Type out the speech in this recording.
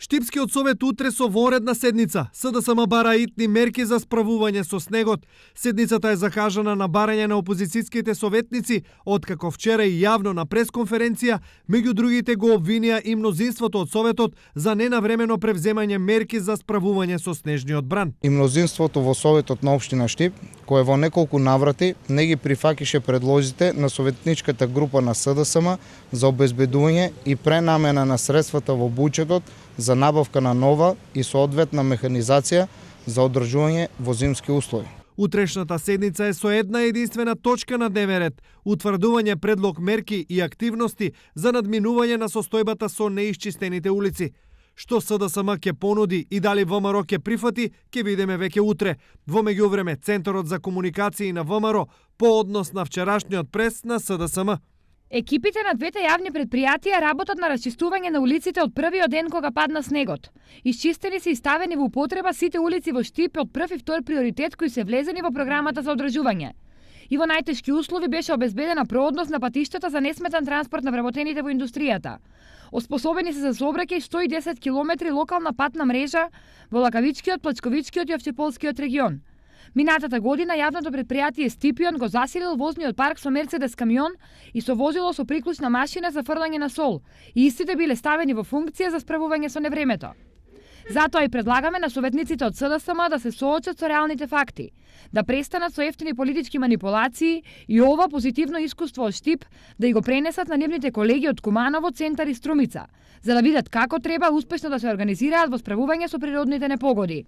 Штипскиот совет утре со вонредна седница. СДСМ бара итни мерки за справување со снегот. Седницата е закажана на барање на опозицијските советници, откако вчера и јавно на пресконференција, меѓу другите го обвинија и мнозинството од советот за ненавремено превземање мерки за справување со снежниот бран. И мнозинството во советот на општина Штип, кое во неколку наврати не ги прифакише предлозите на советничката група на СДСМ за обезбедување и пренамена на средствата во буџетот за набавка на нова и соодветна механизација за одржување во зимски услови. Утрешната седница е со една единствена точка на дневен ред – утврдување предлог мерки и активности за надминување на состојбата со неисчистените улици. Што СДСМ ќе понуди и дали ВМРО ќе прифати, ќе видиме веќе утре. Во меѓувреме, Центарот за комуникации на ВМРО по однос на вчерашниот прес на СДСМ. Екипите на двете јавни предпријатија работат на расчистување на улиците од првиот ден кога падна снегот. Исчистени се и ставени во употреба сите улици во Штип од прв и втор приоритет кои се влезени во програмата за одржување. И во најтешки услови беше обезбедена проодност на патиштата за несметан транспорт на вработените во индустријата. Оспособени се за сообраќај 110 километри локална патна мрежа во Лакавичкиот, Плачковичкиот и Овчеполскиот регион. Минатата година јавното предпријатие Стипион го засилил возниот парк со Мерцедес камион и со возило со приклучна машина за фрлање на сол, и истите биле ставени во функција за справување со невремето. Затоа и предлагаме на советниците од СДСМ да се соочат со реалните факти, да престанат со ефтини политички манипулации и ова позитивно искуство од Штип да и го пренесат на нивните колеги од Куманово, Центар и Струмица, за да видат како треба успешно да се организираат во справување со природните непогоди.